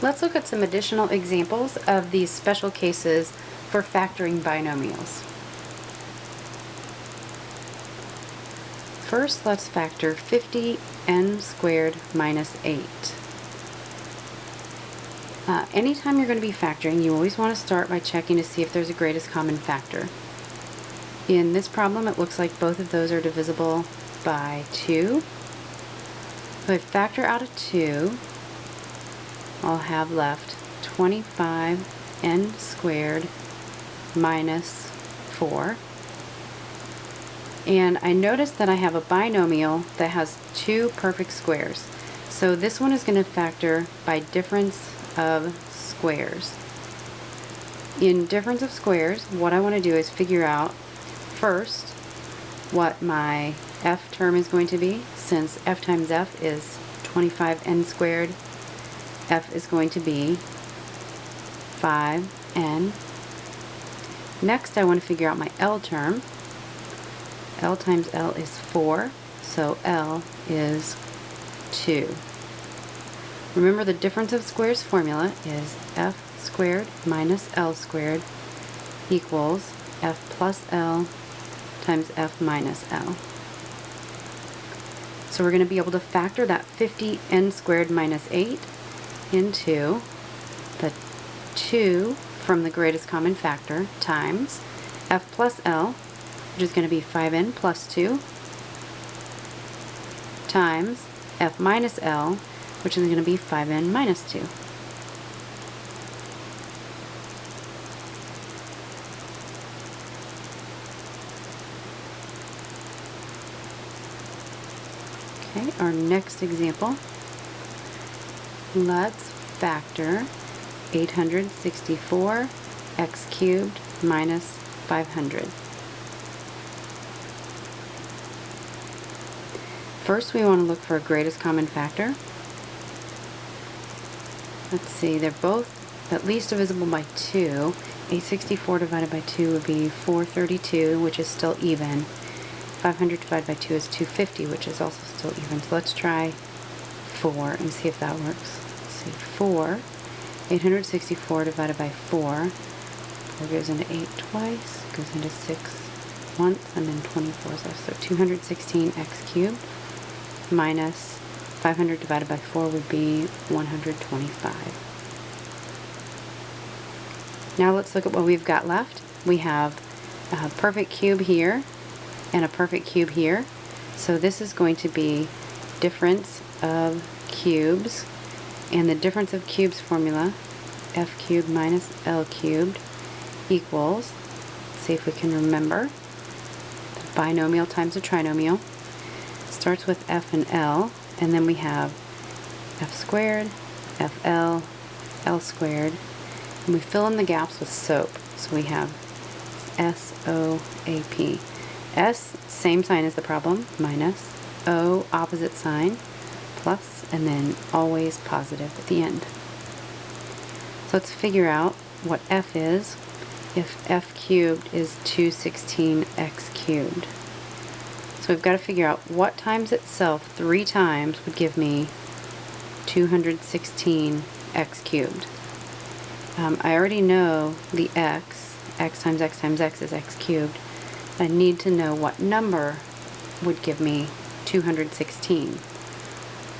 Let's look at some additional examples of these special cases for factoring binomials. First, let's factor 50n squared minus 8. Anytime you're going to be factoring, you always want to start by checking to see if there's a greatest common factor. In this problem, it looks like both of those are divisible by 2. If I factor out of 2, I'll have left 25n squared minus 4. And I notice that I have a binomial that has two perfect squares. So this one is going to factor by difference of squares. In difference of squares, what I want to do is figure out first what my f term is going to be. Since f times f is 25n squared, f is going to be 5n. Next, I want to figure out my L term. L times L is 4, so L is 2. Remember, the difference of squares formula is f squared minus L squared equals f plus L times f minus L. So we're going to be able to factor that 50n squared minus 8 into the 2 from the greatest common factor times f plus L, which is going to be 5n plus 2, times f minus L, which is going to be 5n minus 2. Okay, our next example. Let's factor 864 x cubed minus 500. First, we want to look for a greatest common factor. Let's see, they're both at least divisible by 2. 864 divided by 2 would be 432, which is still even. 500 divided by 2 is 250, which is also still even. So let's try 4 and see if that works. Let's see, 4. 864 divided by 4. 4 goes into 8 twice, goes into 6 once, and then 24 is left. So 216x cubed minus 500 divided by 4 would be 125. Now let's look at what we've got left. We have a perfect cube here and a perfect cube here. So this is going to be difference of cubes, and the difference of cubes formula, f cubed minus L cubed, equals, let's see if we can remember, the binomial times the trinomial. Starts with f and L, and then we have f squared, fl, L squared, and we fill in the gaps with SOAP. So we have SOAP. S, same sign as the problem, minus, O, opposite sign, plus, and then always positive at the end. So let's figure out what f is if f cubed is 216x cubed. So we've got to figure out what times itself 3 times would give me 216x cubed. I already know the x times x times x is x cubed. I need to know what number would give me 216.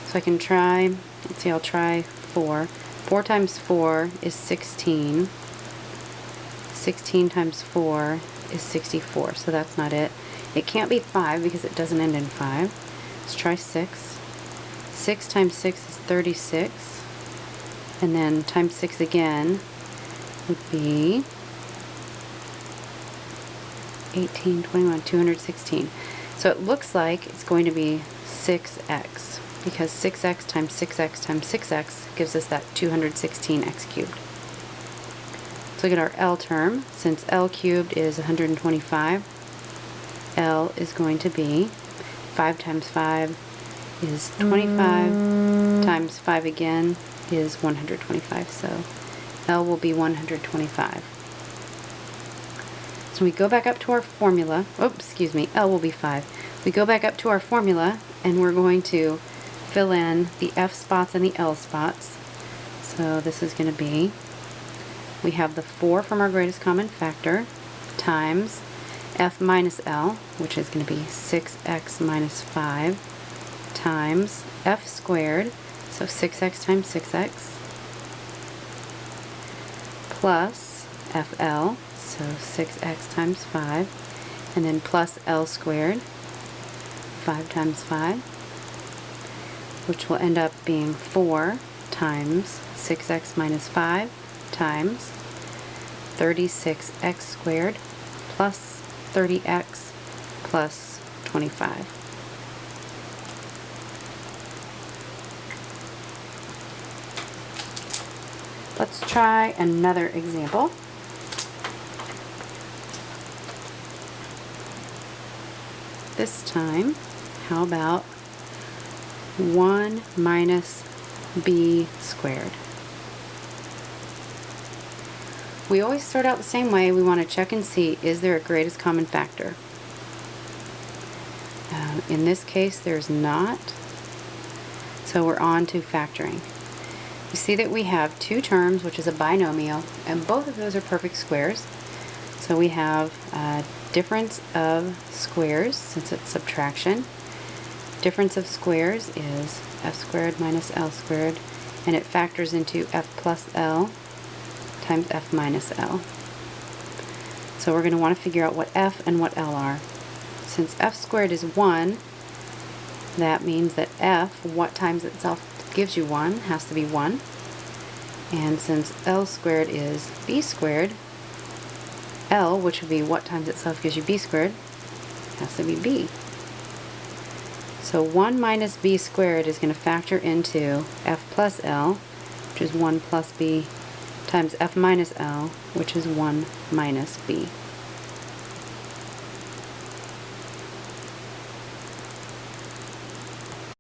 So I can try, let's see, I'll try 4. 4 times 4 is 16. 16 times 4 is 64, so that's not it. It can't be 5 because it doesn't end in 5. Let's try 6. 6 times 6 is 36. And then times 6 again would be 18, 21, 216. So it looks like it's going to be 6x, because 6x times 6x times 6x gives us that 216x cubed. Let's look at our L term. Since L cubed is 125, L is going to be 5 times 5 is 25, times 5 again is 125, so L will be 125. So we go back up to our formula, L will be 5. We go back up to our formula and we're going to fill in the F spots and the L spots. So this is going to be, we have the 4 from our greatest common factor times f minus L, which is going to be 6x minus 5 times f squared, so 6x times 6x, plus FL, so 6x times 5, and then plus L squared, 5 times 5, which will end up being 4 times 6x minus 5 times 36x squared plus 30x plus 25. Let's try another example. This time, how about 1 minus b squared? We always start out the same way. We want to check and see, is there a greatest common factor? In this case, there's not. So we're on to factoring. You see that we have two terms, which is a binomial, and both of those are perfect squares. So we have difference of squares, since it's subtraction. Difference of squares is f squared minus L squared, and it factors into f plus L times f minus L. So we're going to want to figure out what f and what L are. Since f squared is 1, that means that f, what times itself gives you 1, has to be 1. And since L squared is b squared, L, which would be what times itself gives you b squared, has to be b. So 1 minus b squared is going to factor into f plus L, which is 1 plus b, times f minus L, which is 1 minus b.